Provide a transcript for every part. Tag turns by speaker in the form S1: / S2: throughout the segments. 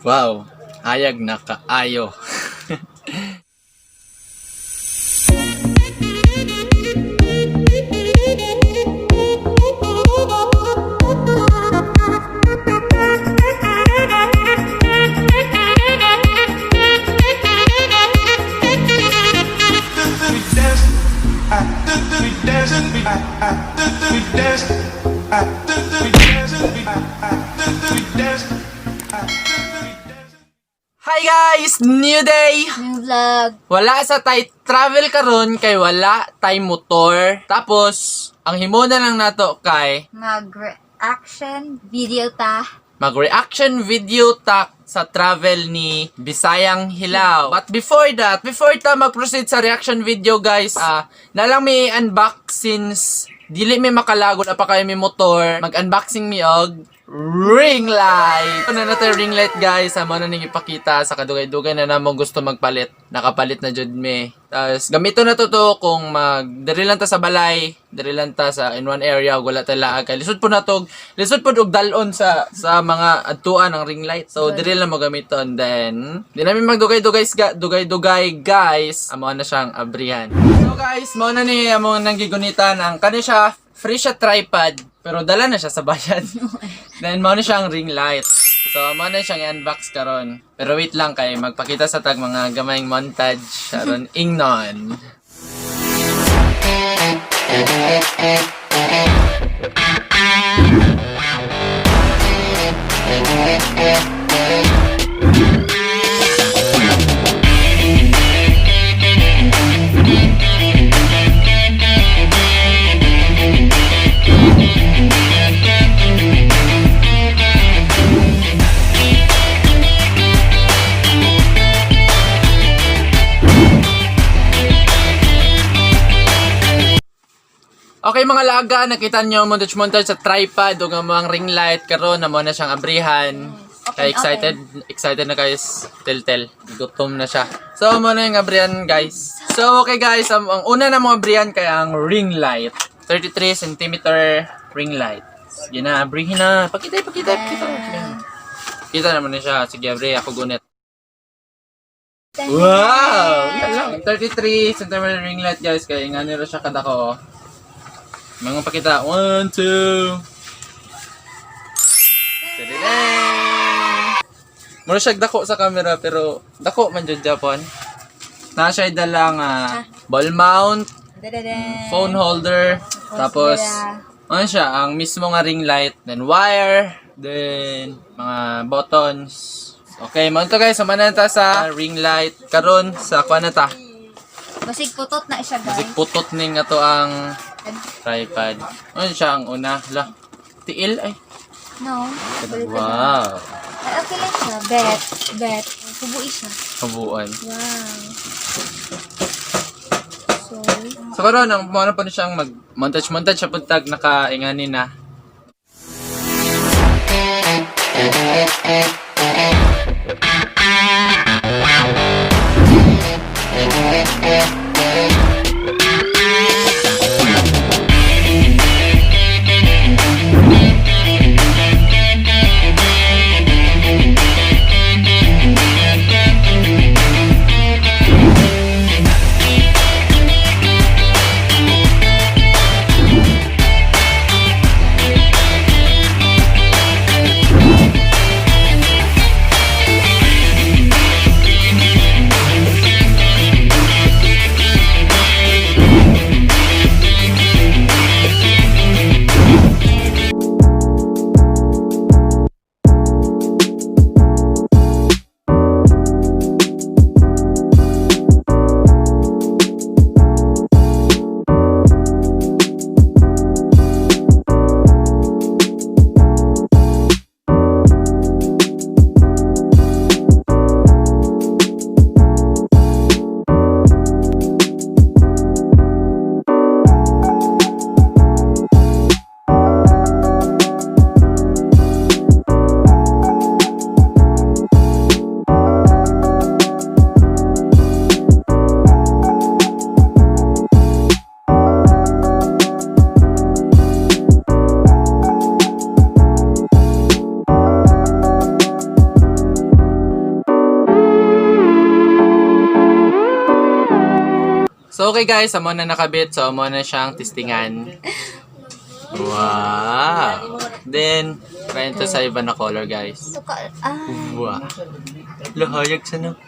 S1: Wow, hayag na kaayo. Hi guys! New day!
S2: New vlog.
S1: Wala sa tay travel karon kay wala tay motor. Tapos, ang himuna lang nato kay
S2: Mag-reaction video ta.
S1: mag-reaction video ta sa travel ni Bisayang Hilaw. But before ta mag-proceed sa reaction video guys, nalang may unbox since dili may makalago na pa kayo may motor. Mag-unboxing mi og ring light. Ano na tayo ring light guys, amo na ning ipakita sa kadugay-dugay na namong gusto magpalit. Nakapalit na jud me. Tapos gamito na to kung diri lang ta sa balay, diri lang ta sa in one area wala ta laag kay lisod po na to. Lisod po og dalon sa mga adtuan ng ring light. So diri lang mo gamiton, then di namin magdugay-dugay guys. Amo na siyang abrihan. So guys, mo na ni amo nang gigunitan ang kani siya free siya tripod. Pero dala na siya sa bayan. Then, mo na siyang ring light. So, mo na siyang i-unbox karon. Pero wait lang kay magpakita sa tag mga gamayng montage. Sharon ingnon. Okay mga laga, nakita nyo montage sa tripod o mga ring light karon na mo na siyang abrihan. Kaya excited na guys. Tel. Gutom na siya. So mo na yung abrihan guys. So okay guys, ang una na mga abrihan kaya ang ring light. 33 cm ring light. Sige na, abrihin na. Pakita. Kita naman na siya. Sige, abri ako gunit. Wow! 33 cm ring light guys. Kaya nga nila siya kadako. Mga pakita. 1, 2. Mura siya dako sa camera pero dako man dyan Japon. Na siya dalang ball mount, phone holder, tapos ano siya, ang mismo nga ring light, then wire, then mga buttons. Okay, mo to guys, sumana ta sa ring light karon sa kuan na ta.
S2: Basig putot na siya guys.
S1: Basig putot ning ato ang tripod. Ano siya ang una? Hala. Tiil ay.
S2: No.
S1: Wow.
S2: Ay, okay lang siya. Bet. Kubuin siya.
S1: Kabuuan.
S2: Wow.
S1: So karon ang mo na pa siyang mag-montage sa puntag nakaingani na. So okay guys, amo na nakabit. So amo na siyang testingan. Wow. Then, try ito sa iba na color guys. Wow. Lahayag sa no.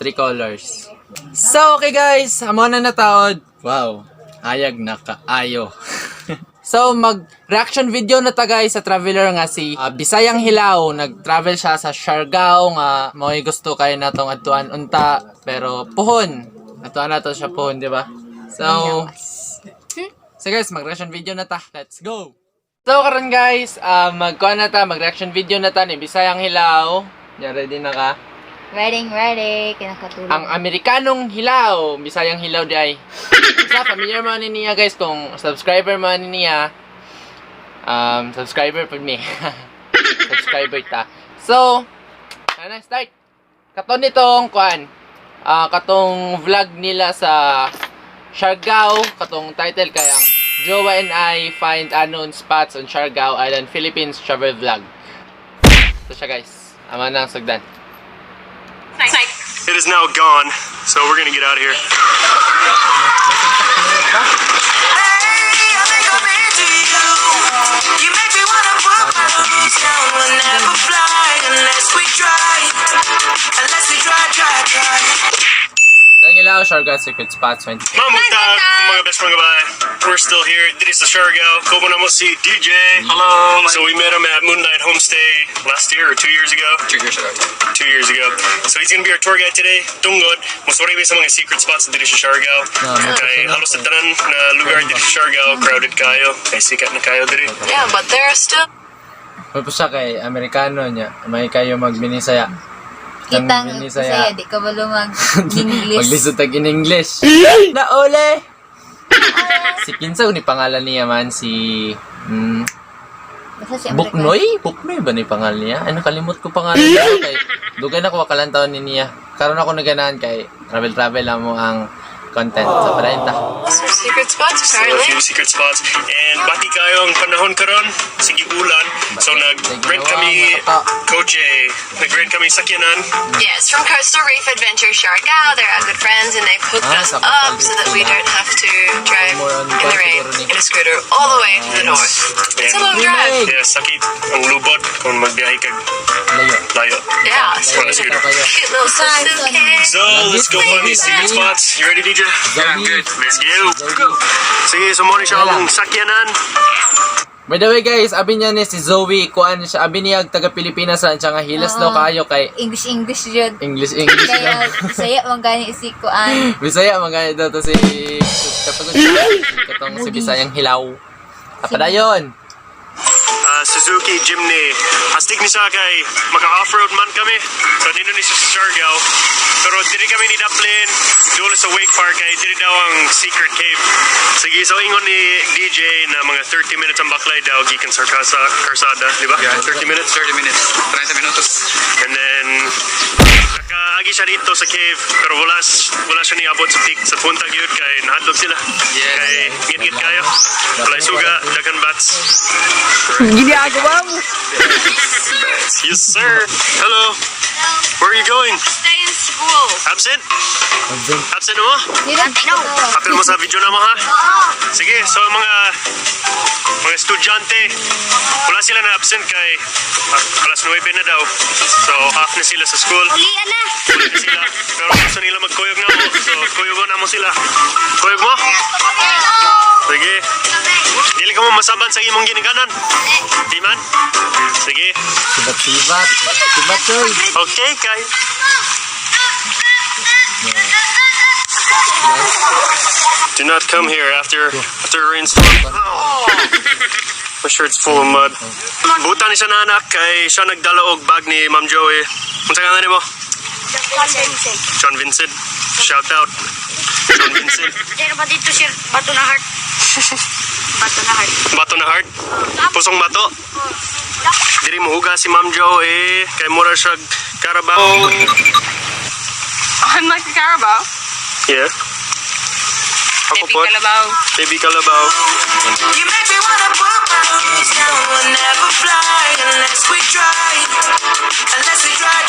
S1: 3 colors. So okay guys, amo na nataod. Wow. Hayag na kaayo. So, mag-reaction video na ta guys sa traveler nga si Bisayang Hilaw. Nag-travel siya sa Siargao nga may gusto kayo na tong atuan unta. Pero puhon. Atuan na to siya puhon, di ba? So guys, mag-reaction video na ta. Let's go! So karon guys, mag-kuha na ta, mag-reaction video na ta ni Bisayang Hilaw. Yeah, ready na ka?
S2: Ready. Kinakatulog.
S1: Ang Amerikanong Hilaw, Bisayang Hilaw di ay. Sa familiar mo niya guys, kung subscriber mo niya, subscriber for me. Subscriber ta. So, ano start. Katon nitong kuan. Katong vlog nila sa Siargao, katong title kayang Jowa and I find unknown spots on Siargao Island, Philippines travel vlog. So siya guys. Ama na ang sugdan.
S3: It is now gone, so we're gonna get out of here.
S1: Bisayang Hilaw, Siargao Secret Spots 20.
S3: Mamutag, mga best mga bay. We're still here. This is Siargao. Kumo na mo si DJ. Hello. So we met him at Moonlight Homestay last year or 2 years ago.
S4: 2 years ago.
S3: 2 years ago. So he's gonna be our tour guide today. Tungod, masuri sa mga secret spots dito sa Siargao. Kay halos sa tanan na lugar dito sa Siargao, crowded kayo. Kay sikat na kayo dito.
S4: Yeah, but there are still...
S1: Pagpo siya kay Amerikano niya, may kayo magbinisaya.
S2: Kitang saya, di ka ba mag-English?
S1: Maglisod tag in English. Naole! Si Kinsa, ni pangalan niya man, si...
S2: Basta si
S1: Buknoy? Buknoy ba ni pangalan niya? Ano, kalimot ko pangalan niya. Kay, dugay na ko wakalantaon ni niya. Karoon ako naganaan kay travel lang mo ang content. So, palain ta.
S4: some secret spots,
S3: So a
S4: apparently.
S3: few secret spots. And bati kayo ang panahon karon. Sige ulan. So nag-rent kami kotse. Nag-rent kami sakyanan.
S4: Yes, from Coastal Reef Adventure Siargao. They're our good friends and they've hooked us up so that we don't have to drive in the rain in a scooter all the way to the north. It's a long drive.
S3: Yeah, sakit ang lubot kung magbiyahe kag
S1: Layo.
S3: layo.
S4: Yeah, so
S3: Wala scooter.
S4: cute little suitcase.
S3: So let's go find these secret spots. You ready, DJ?
S1: Yeah, I'm good.
S3: Let's go. Sige, so muna siya ang sakyanan.
S1: By the way guys, abi niya ni si Zoe, kuan siya, abi niya taga Pilipinas ran siya nga hilas daw kayo kay
S2: English jud.
S1: English
S2: Kaya
S1: lang.
S2: saya man gani si Kuan.
S1: Bisaya magana daw to si katong si Bisayang Hilaw. Apadayon.
S3: Suzuki Jimny. Astig ni sa kay maka-offroad man kami. So dito ni sa Siargao. Pero diri kami ni Dublin. Doon sa Wake Park kay diri daw ang secret cave. Sige, so ingon ni DJ na mga 30 minutes ang baklay daw gikan sa karsada, di ba?
S4: Yeah,
S3: 30 minutes.
S4: 30 minutes. 30 minutos.
S3: And then nakaagi siya dito sa cave pero wala siya niabot sa peak sa punta gyud kay nahadlok sila.
S4: Yes.
S3: Kay ngit kayo. Wala suga, dagan bats.
S1: Ginagawa mo.
S3: Yes, sir. Hello. Where are you going?
S4: Stay in school.
S3: Absent? Absent mo?
S2: No.
S3: Apil mo sa video na mo ha? Sige, so mga estudyante, wala sila na absent kay alas 9 na daw. So off na sila sa school.
S2: Ulian na.
S3: Uli na sila. Pero gusto nila magkuyog na mo. So kuyugon na mo sila. Kuyog mo? Sige. Dili ka mo masaban sa imong ginikanan. Di man? Sige.
S1: Sibat. Sibat choy.
S3: Okay, kay. Do not come here after a rainstorm. My shirt's full of mud. Buta ni siya na anak kay siya nagdala og bag ni Ma'am Joey. Unsa ka nimo? John Vincent. Shout out. John Vincent.
S2: Pero ba dito sir bato na heart? Bato na heart.
S3: Bato na heart. Pusong bato. Diri mo huga si Ma'am Joey kay mura siya Carabao.
S4: I'm like a Carabao.
S3: Yeah. Ako
S4: Baby
S3: po.
S4: Carabao.
S3: Baby Calabaw.
S5: You make me wanna put my wings down. We'll never fly unless we try. Unless we try.